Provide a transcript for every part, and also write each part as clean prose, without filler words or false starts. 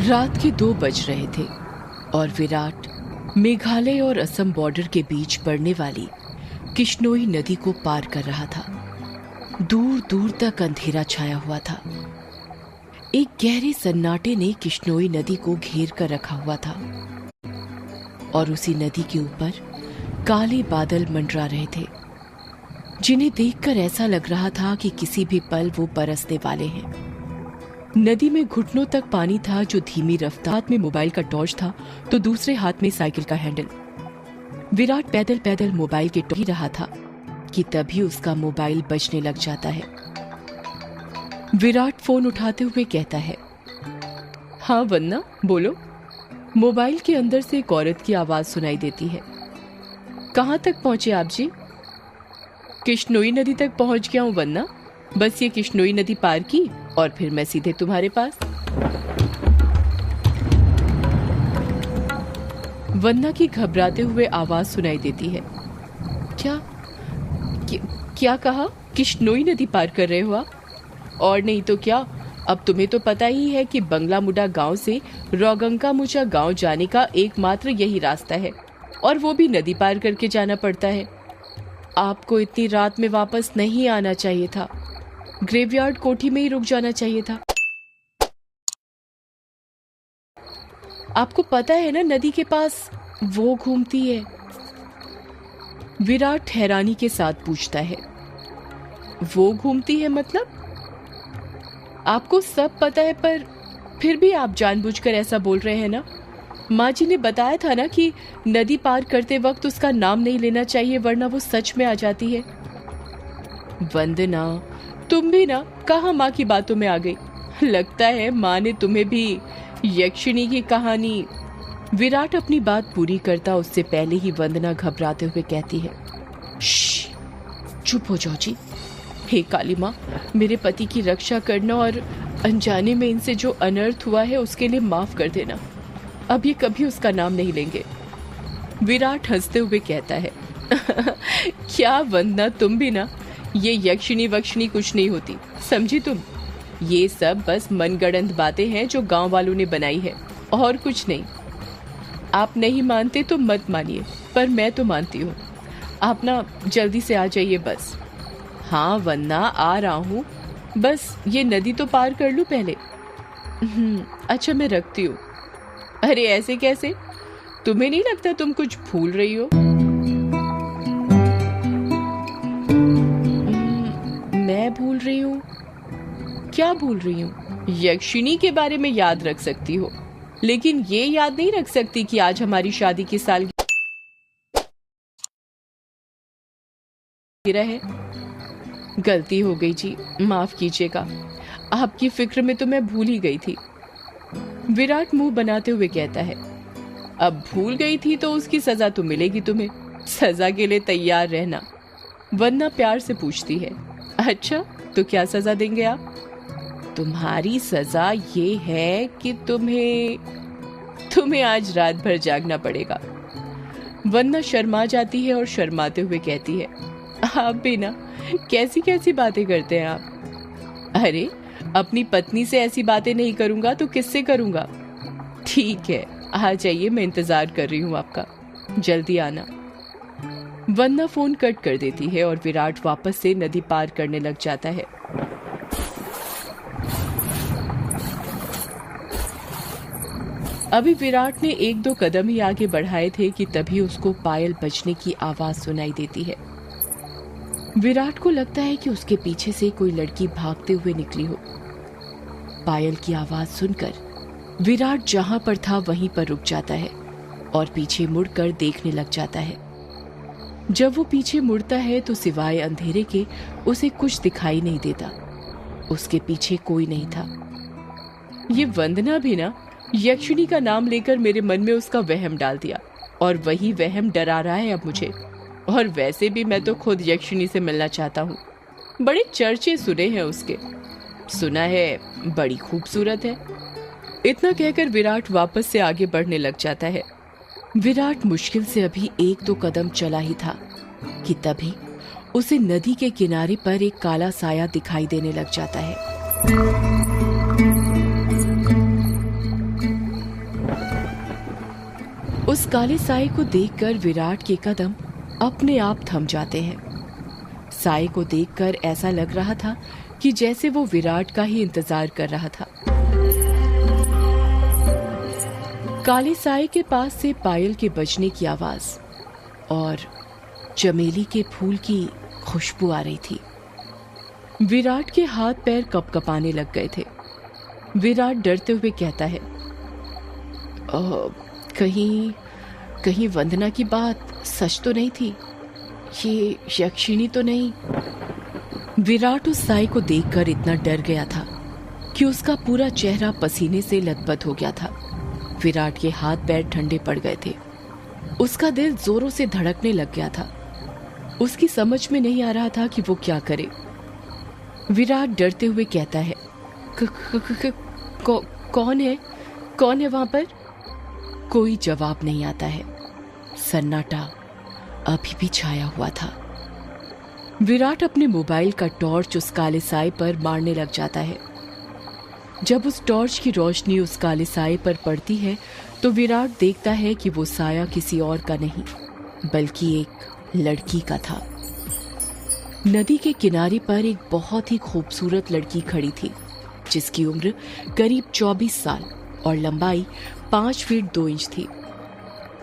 रात के 2 बज रहे थे और विराट मेघालय और असम बॉर्डर के बीच पड़ने वाली किश्नोई नदी को पार कर रहा था। दूर दूर तक अंधेरा छाया हुआ था। एक गहरे सन्नाटे ने किश्नोई नदी को घेर कर रखा हुआ था और उसी नदी के ऊपर काले बादल मंडरा रहे थे, जिन्हें देखकर ऐसा लग रहा था कि किसी भी पल वो बरसने वाले हैं। नदी में घुटनों तक पानी था जो धीमी रफ्तार। हाथ में मोबाइल का टॉर्च था तो दूसरे हाथ में साइकिल का हैंडल। विराट पैदल पैदल मोबाइल के टॉर्च रहा था कि तभी उसका मोबाइल बजने लग जाता है। विराट फोन उठाते हुए कहता है, हाँ वन्ना बोलो। मोबाइल के अंदर से एक औरत की आवाज सुनाई देती है। कहाँ तक पहुंचे आप जी? किश्नोई नदी तक पहुंच गया हूं वन्ना, बस ये किश्नोई नदी पार की और फिर मैं सीधे तुम्हारे पास। वन्ना की घबराते हुए आवाज सुनाई देती है। क्या कहा? किश्नोई नदी पार कर रहे हो आप? और नहीं तो क्या, अब तुम्हें तो पता ही है कि बंगला मुडा गांव से रोगंका मुचा गांव जाने का एकमात्र यही रास्ता है और वो भी नदी पार करके जाना पड़ता है। आपको इतनी रात में वापस नहीं आना चाहिए था, ग्रेवयार्ड कोठी में ही रुक जाना चाहिए था। आपको पता है ना नदी के पास वो घूमती है। विराट हैरानी के साथ पूछता है, वो घूमती है मतलब? आपको सब पता है पर फिर भी आप जानबूझकर ऐसा बोल रहे हैं ना? माँ जी ने बताया था ना कि नदी पार करते वक्त उसका नाम नहीं लेना चाहिए वरना वो सच में आ जाती है। वंदना, तुम भी ना कहाँ माँ की बातों में आ गई। लगता है माँ ने तुम्हें भी यक्षिणी की कहानी। विराट अपनी बात पूरी करता उससे पहले ही वंदना घबराते हुए कहती है, श्श, चुप हो जाओ जी। हे काली माँ, मेरे पति की रक्षा करना और अनजाने में इनसे जो अनर्थ हुआ है उसके लिए माफ कर देना। अब ये कभी उसका नाम नहीं लेंगे। विराट हंसते हुए कहता है, क्या वंदना, तुम भी ना, ये यक्षिणी वक्षिणी कुछ नहीं होती, समझी तुम? ये सब बस मनगढ़ंत बातें हैं जो गांव वालों ने बनाई है और कुछ नहीं। आप नहीं मानते तो मत मानिए, पर मैं तो मानती हूँ। आप ना जल्दी से आ जाइए बस। हाँ वन्ना, आ रहा हूँ, बस ये नदी तो पार कर लूँ पहले। अच्छा मैं रखती हूँ। अरे ऐसे कैसे? तुम्हें नहीं लगता तुम कुछ भूल रही हो? मैं भूल रही हूँ? क्या भूल रही हूँ? यक्षिणी के बारे में याद रख सकती हो, लेकिन ये याद नहीं रख सकती कि आज हमारी शादी की सालगिरह है। गलती हो गई जी, माफ कीजिएगा। आपकी फिक्र में तो मैं भूल ही गई थी। विराट मुंह बनाते हुए कहता है, अब भूल गई थी तो उसकी सजा तो मिलेगी तुम्हें। सजा के लिए तैयार रहना। वन्ना प्यार से पूछती है, अच्छा तो क्या सजा देंगे आप? तुम्हारी सजा ये है कि तुम्हें आज रात भर जागना पड़ेगा। वन्ना शर्मा जाती है और शर्माते हुए कहती है, आप भी ना कैसी कैसी बातें करते हैं आप। अरे अपनी पत्नी से ऐसी बातें नहीं करूंगा तो किससे करूंगा? ठीक है, आ जाइए, मैं इंतजार कर रही हूँ आपका, जल्दी आना। वन्ना फोन कट कर देती है और विराट वापस से नदी पार करने लग जाता है। अभी विराट ने 1-2 कदम ही आगे बढ़ाए थे कि तभी उसको पायल बजने की आवाज सुनाई देती है। विराट को लगता है कि उसके पीछे से कोई लड़की भागते हुए निकली हो। पायल की आवाज सुनकर विराट जहां पर था वहीं पर रुक जाता है और पीछे मुड़कर देखने लग जाता है। जब वो पीछे मुड़ता है तो सिवाय अंधेरे के उसे कुछ दिखाई नहीं देता। उसके पीछे कोई नहीं था। ये वंदना भी ना यक्षिणी का नाम लेकर मेरे मन में उसका वहम डाल दिया और वही वहम डरा रहा है अब मुझे। और वैसे भी मैं तो खुद यक्षिणी से मिलना चाहता हूँ। बड़े चर्चे सुने हैं उसके, सुना है बड़ी खूबसूरत है। इतना कहकर विराट वापस से आगे बढ़ने लग जाता है। विराट मुश्किल से अभी 1-2 कदम चला ही था कि तभी उसे नदी के किनारे पर एक काला साया दिखाई देने लग जाता है। उस काले साए को देखकर विराट के कदम अपने आप थम जाते हैं। साए को देखकर ऐसा लग रहा था कि जैसे वो विराट का ही इंतजार कर रहा था। काले साए के पास से पायल के बजने की आवाज और चमेली के फूल की खुशबू आ रही थी। विराट के हाथ पैर कपकपाने लग गए थे। विराट डरते हुए कहता है, कहीं वंदना की बात सच तो नहीं थी? ये यक्षिणी तो नहीं? विराट उस साए को देखकर इतना डर गया था कि उसका पूरा चेहरा पसीने से लथपथ हो गया था। विराट के हाथ पैर ठंडे पड़ गए थे। उसका दिल जोरों से धड़कने लग गया था। उसकी समझ में नहीं आ रहा था कि वो क्या करे। विराट डरते हुए कहता है, कौन है वहां पर? कोई जवाब नहीं आता है। सन्नाटा अभी भी छाया हुआ था। विराट अपने मोबाइल का टॉर्च उस काले साए पर मारने लग जाता है। जब उस टॉर्च की रोशनी उस काले साए पर पड़ती है तो विराट देखता है कि वो साया किसी और का नहीं बल्कि एक लड़की का था। नदी के किनारे पर एक बहुत ही खूबसूरत लड़की खड़ी थी, जिसकी उम्र करीब 24 साल और लंबाई 5 फीट 2 इंच थी।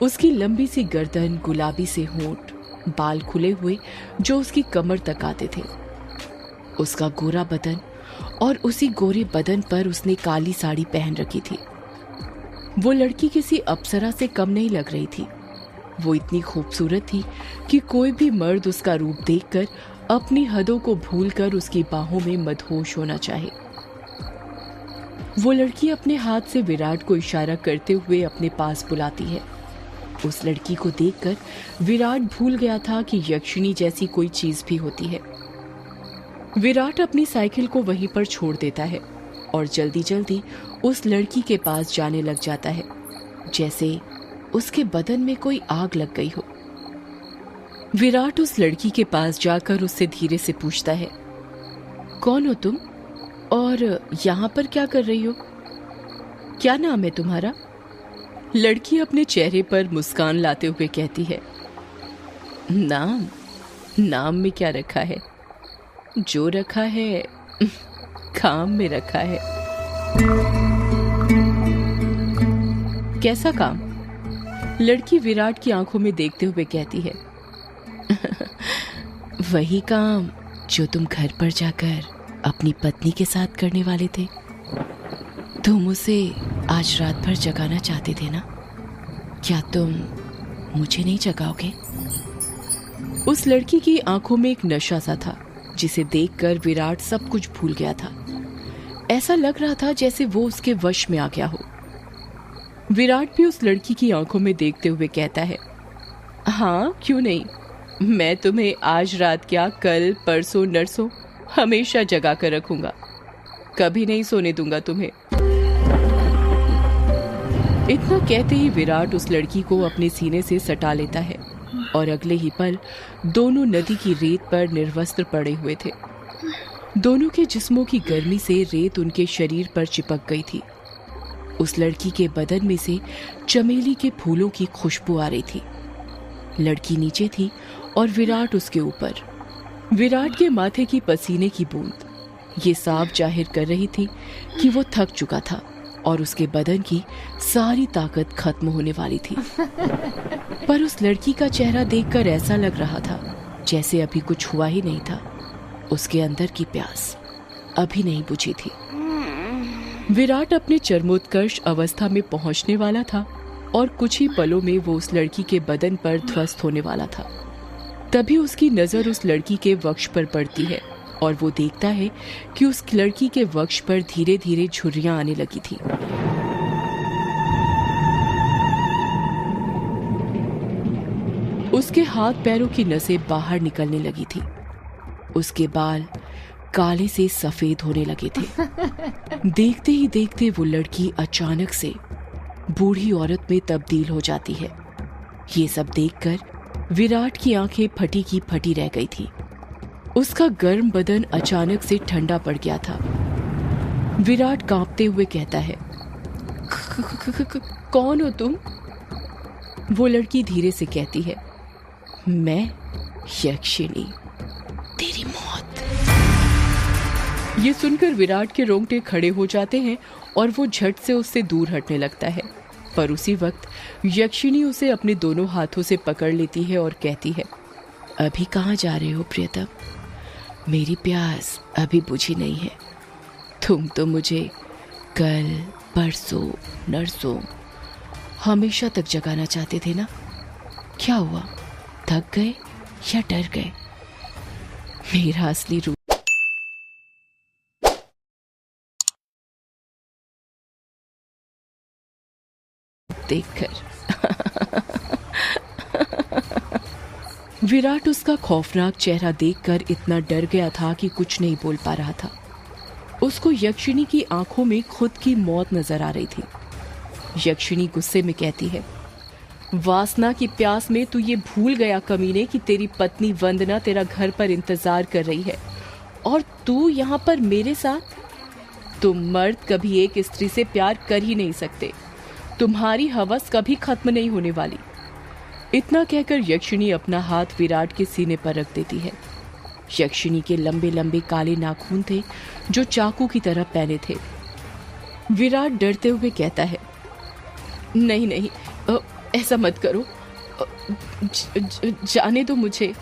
उसकी लंबी सी गर्दन, गुलाबी से होंठ, बाल खुले हुए जो उसकी कमर तक आते थे, उसका गोरा बदन और उसी गोरे बदन पर उसने काली साड़ी पहन रखी थी। वो लड़की किसी अप्सरा से कम नहीं लग रही थी। वो इतनी खूबसूरत थी कि कोई भी मर्द उसका रूप देखकर अपनी हदों को भूलकर उसकी बाहों में मदहोश होना चाहे। वो लड़की अपने हाथ से विराट को इशारा करते हुए अपने पास बुलाती है। उस लड़की को देखकर विराट भूल गया था कि यक्षिणी जैसी कोई चीज भी होती है। विराट अपनी साइकिल को वहीं पर छोड़ देता है और जल्दी जल्दी उस लड़की के पास जाने लग जाता है, जैसे उसके बदन में कोई आग लग गई हो। विराट उस लड़की के पास जाकर उससे धीरे से पूछता है, कौन हो तुम और यहाँ पर क्या कर रही हो? क्या नाम है तुम्हारा? लड़की अपने चेहरे पर मुस्कान लाते हुए कहती है, नाम में क्या रखा है? जो रखा है काम में रखा है। कैसा काम? लड़की विराट की आंखों में देखते हुए कहती है, वही काम जो तुम घर पर जाकर अपनी पत्नी के साथ करने वाले थे। तुम उसे आज रात भर जगाना चाहते थे ना? क्या तुम मुझे नहीं जगाओगे? उस लड़की की आंखों में एक नशा सा था, जिसे देखकर विराट सब कुछ भूल गया था। ऐसा लग रहा था जैसे वो उसके वश में आ गया हो। विराट भी उस लड़की की आंखों में देखते हुए कहता है, हाँ क्यों नहीं, मैं तुम्हें आज रात क्या कल परसों नरसों हमेशा जगा कर रखूंगा, कभी नहीं सोने दूंगा तुम्हें। इतना कहते ही विराट उस लड़की को अपने सीने से सटा लेता है और अगले ही पल दोनों नदी की रेत पर निर्वस्त्र पड़े हुए थे। दोनों के जिस्मों की गर्मी से रेत उनके शरीर पर चिपक गई थी। उस लड़की के बदन में से चमेली के फूलों की खुशबू आ रही थी। लड़की नीचे थी और विराट उसके ऊपर। विराट के माथे की पसीने की बूंद ये साफ जाहिर कर रही थी कि वो थक चुका था और उसके बदन की सारी ताकत खत्म होने वाली थी। पर उस लड़की का चेहरा देखकर ऐसा लग रहा था जैसे अभी कुछ हुआ ही नहीं था। उसके अंदर की प्यास अभी नहीं बुझी थी। विराट अपने चरमोत्कर्ष अवस्था में पहुंचने वाला था और कुछ ही पलों में वो उस लड़की के बदन पर ध्वस्त होने वाला था। तभी उसकी नजर उस लड़की के वक्ष पर पड़ती है और वो देखता है कि उस लड़की के वक्ष पर धीरे धीरे झुर्रियां आने लगी थी। उसके हाथ पैरों की नसें बाहर निकलने लगी थी। उसके बाल काले से सफेद होने लगे थे। देखते ही देखते वो लड़की अचानक से बूढ़ी औरत में तब्दील हो जाती है। ये सब देखकर विराट की आंखें फटी की फटी रह गई थी। उसका गर्म बदन अचानक से ठंडा पड़ गया था। विराट कांपते हुए कहता है, कौन हो तुम? वो लड़की धीरे से कहती है, मैं यक्षिणी, तेरी मौत। ये सुनकर विराट के रोंगटे खड़े हो जाते हैं और वो झट से उससे दूर हटने लगता है। पर उसी वक्त यक्षिणी उसे अपने दोनों हाथों से पकड़ लेती है और कहती है, अभी कहाँ जा रहे हो प्रियतम? मेरी प्यास अभी बुझी नहीं है। तुम तो मुझे कल, परसों, नरसों हमेशा तक जगाना चाहते थे ना? क्या हुआ, थक गए या डर गए? मेरा असली रूप देखकर विराट उसका खौफनाक चेहरा देखकर इतना डर गया था कि कुछ नहीं बोल पा रहा था। उसको यक्षिणी की आंखों में खुद की मौत नजर आ रही थी। यक्षिणी गुस्से में कहती है, वासना की प्यास में तू ये भूल गया कमीने कि तेरी पत्नी वंदना तेरा घर पर इंतजार कर रही है और तू यहाँ पर मेरे साथ? तुम मर्द कभी एक स्त्री से प्यार कर ही नहीं सकते। तुम्हारी हवस कभी खत्म नहीं होने वाली। इतना कहकर यक्षिणी अपना हाथ विराट के सीने पर रख देती है। यक्षिणी के लंबे लंबे काले नाखून थे जो चाकू की तरह पैने थे। विराट डरते हुए कहता है, नहीं नहीं, ऐसा मत करो, जाने दो मुझे।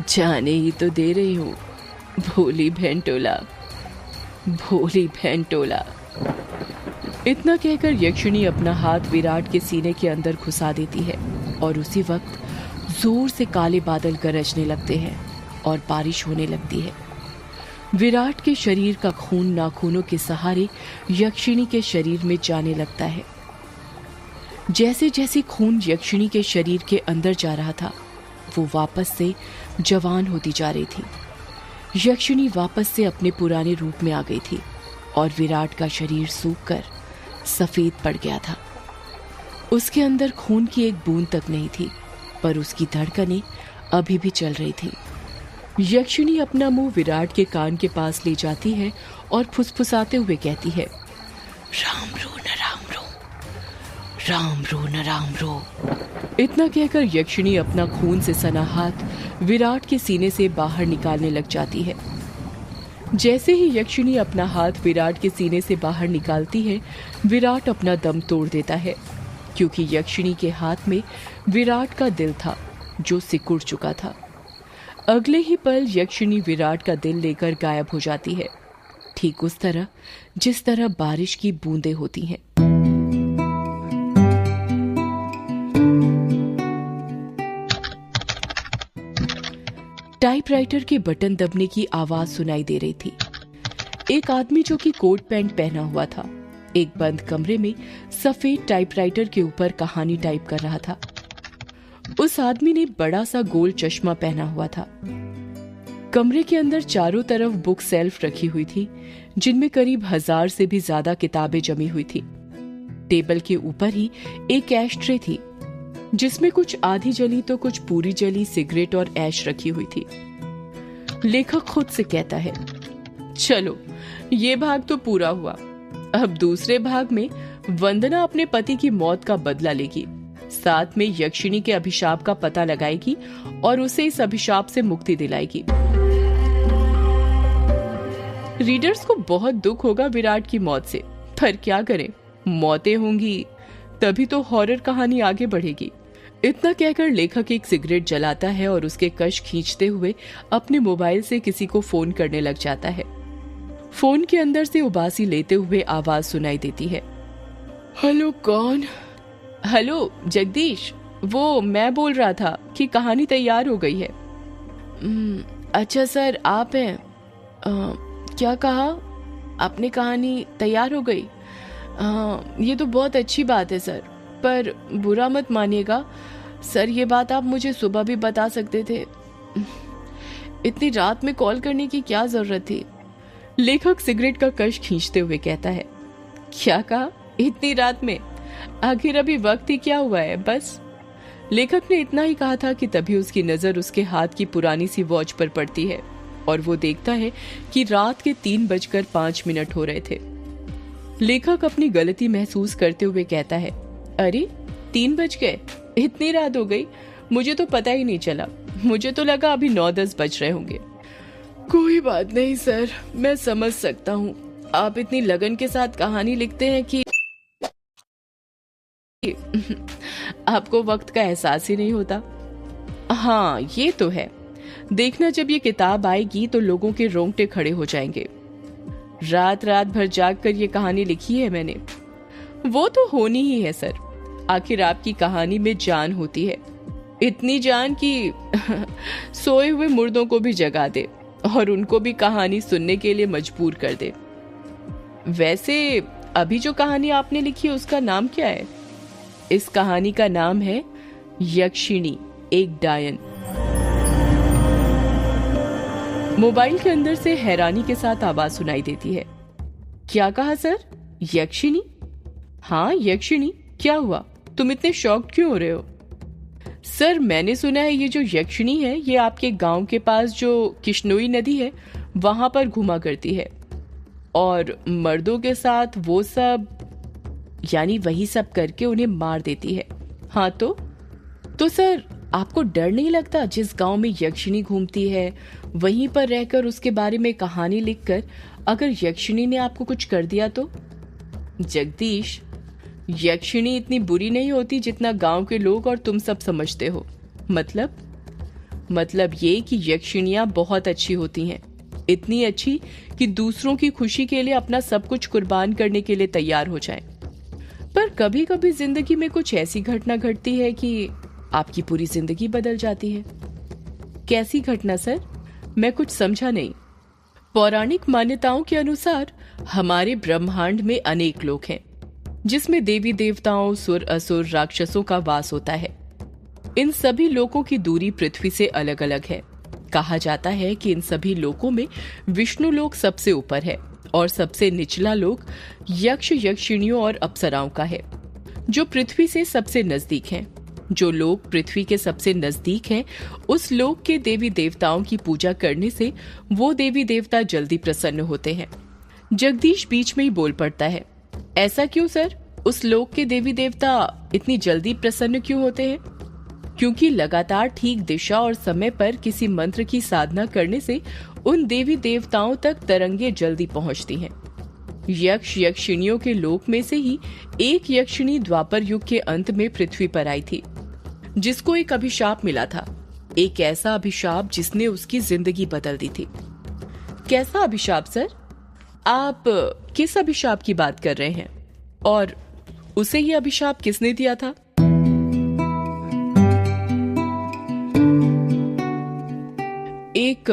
जाने ही तो दे रही हूँ, भोली भेंटोला, भोली भेंटोला। इतना कहकर यक्षिणी अपना हाथ विराट के सीने के अंदर घुसा देती है और उसी वक्त जोर से काले बादल गरजने लगते हैं और बारिश होने लगती है। विराट के शरीर का खून नाखूनों के सहारे यक्षिणी के शरीर में जाने लगता है। जैसे जैसे खून यक्षिणी के शरीर के अंदर जा रहा था, वो वापस से जवान होती जा रही थी। यक्षिणी वापस से अपने पुराने रूप में आ गई थी और विराट का शरीर सूखकर सफेद पड़ गया था। उसके अंदर खून की एक बूंद तक नहीं थी, पर उसकी धड़कनें अभी भी चल रही थी। यक्षिणी अपना मुंह विराट के कान के पास ले जाती है और फुसफुसाते हुए कहती है, राम रो न राम रो, राम रो न राम रो। इतना कहकर यक्षिणी अपना खून से सना हाथ विराट के सीने से बाहर निकालने लग जाती है। जैसे ही यक्षिणी अपना हाथ विराट के सीने से बाहर निकालती है, विराट अपना दम तोड़ देता है, क्योंकि यक्षिणी के हाथ में विराट का दिल था जो सिकुड़ चुका था। अगले ही पल यक्षिणी विराट का दिल लेकर गायब हो जाती है, ठीक उस तरह जिस तरह बारिश की बूंदें होती हैं। टाइपराइटर के बटन दबने की आवाज सुनाई दे रही थी। एक आदमी जो कि कोट पैंट पहना हुआ था, एक बंद कमरे में सफेद टाइपराइटर के ऊपर कहानी टाइप कर रहा था। उस आदमी ने बड़ा सा गोल चश्मा पहना हुआ था। कमरे के अंदर चारों तरफ बुक सेल्फ रखी हुई थी, जिनमें करीब 1000 से भी ज्यादा किताबें जमी हुई थी। टेबल के ऊपर ही एक ऐश ट्रे थी, जिसमें कुछ आधी जली तो कुछ पूरी जली सिगरेट और ऐश रखी हुई थी। लेखक खुद से कहता है, चलो ये भाग तो पूरा हुआ। अब दूसरे भाग में वंदना अपने पति की मौत का बदला लेगी, साथ में यक्षिणी के अभिशाप का पता लगाएगी और उसे इस अभिशाप से मुक्ति दिलाएगी। रीडर्स को बहुत दुख होगा विराट की मौत से, पर क्या करें, मौतें होंगी तभी तो हॉरर कहानी आगे बढ़ेगी। इतना कहकर लेखक एक सिगरेट जलाता है और उसके कश खींचते हुए अपने मोबाइल से किसी को फोन करने लग जाता है। फोन के अंदर से उबासी लेते हुए आवाज सुनाई देती है, हेलो कौन? हेलो जगदीश, वो मैं बोल रहा था कि कहानी तैयार हो गई है। अच्छा सर, आप हैं? क्या कहा आपने? कहानी तैयार हो गई? ये तो बहुत अच्छी बात है सर, पर बुरा मत मानिएगा सर, ये बात आप मुझे सुबह भी बता सकते थे। इतनी रात में कॉल करने की क्या जरूरत थी? लेखक सिगरेट का कश खींचते हुए कहता है, क्या कहा इतनी रात में? आखिर अभी वक्त ही क्या हुआ है? बस। लेखक ने इतना ही कहा था कि तभी उसकी नजर उसके हाथ की पुरानी सी वॉच पर पड़ती है और वो देखता है कि रात के 3:05 हो रहे थे। लेखक अपनी गलती महसूस करते हुए कहता है, अरे 3 बज गए? इतनी रात हो गई, मुझे तो पता ही नहीं चला। मुझे तो लगा अभी 9-10 बज रहे होंगे। कोई बात नहीं सर, मैं समझ सकता हूँ। आप इतनी लगन के साथ कहानी लिखते हैं कि आपको वक्त का एहसास ही नहीं होता। हाँ, ये तो है। देखना, जब ये किताब आएगी तो लोगों के रोंगटे खड़े हो जाएंगे। रात रात भर जाग कर ये कहानी लिखी है मैंने। वो तो होनी ही है सर, आखिर आपकी कहानी में जान होती है, इतनी जान कि सोए हुए मुर्दों को भी जगा दे और उनको भी कहानी सुनने के लिए मजबूर कर दे। वैसे अभी जो कहानी आपने लिखी है उसका नाम क्या है? इस कहानी का नाम है यक्षिणी, एक डायन। मोबाइल के अंदर से हैरानी के साथ आवाज सुनाई देती है। क्या कहा सर? यक्षिणी? हाँ, यक्षिणी। क्या हुआ, तुम इतने शॉक्ड क्यों हो रहे हो? सर, मैंने सुना है ये जो यक्षिणी है ये आपके गांव के पास जो किश्नोई नदी है वहां पर घुमा करती है और मर्दों के साथ वो सब, यानी वही सब करके उन्हें मार देती है। हाँ तो सर, आपको डर नहीं लगता जिस गांव में यक्षिणी घूमती है वहीं पर रहकर उसके बारे में कहानी लिखकर अगर यक्षिणी ने आपको कुछ कर दिया तो? जगदीश, यक्षिणी इतनी बुरी नहीं होती जितना गांव के लोग और तुम सब समझते हो। मतलब ये कि यक्षिणियां बहुत अच्छी होती हैं, इतनी अच्छी कि दूसरों की खुशी के लिए अपना सब कुछ कुर्बान करने के लिए तैयार हो जाएं। पर कभी कभी जिंदगी में कुछ ऐसी घटना घटती है कि आपकी पूरी जिंदगी बदल जाती है। कैसी घटना सर? मैं कुछ समझा नहीं। पौराणिक मान्यताओं के अनुसार हमारे ब्रह्मांड में अनेक लोक हैं जिसमें देवी देवताओं, सुर असुर, राक्षसों का वास होता है। इन सभी लोकों की दूरी पृथ्वी से अलग अलग है। कहा जाता है कि इन सभी लोकों में विष्णु लोक सबसे ऊपर है और सबसे निचला लोक यक्ष, यक्षिणियों और अप्सराओं का है जो पृथ्वी से सबसे नजदीक हैं। जो लोग पृथ्वी के सबसे नजदीक हैं उस लोक के देवी देवताओं की पूजा करने से वो देवी देवता जल्दी प्रसन्न होते हैं। जगदीश बीच में ही बोल पड़ता है। ऐसा क्यों सर? उस लोक के देवी देवता इतनी जल्दी प्रसन्न क्यों होते हैं? क्योंकि लगातार ठीक दिशा और समय पर किसी मंत्र की साधना करने से उन देवी देवताओं तक तरंगे जल्दी पहुंचती हैं। यक्ष यक्षिणियों के लोक में से ही एक यक्षिणी द्वापर युग के अंत में पृथ्वी पर आई थी जिसको एक अभिशाप मिला था, एक ऐसा अभिशाप जिसने उसकी जिंदगी बदल दी थी। कैसा अभिशाप सर? आप किस अभिशाप की बात कर रहे हैं और उसे ये अभिशाप किसने दिया था? एक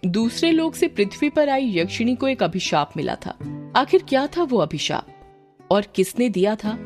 दूसरे लोक से पृथ्वी पर आई यक्षिणी को एक अभिशाप मिला था। आखिर क्या था वो अभिशाप और किसने दिया था?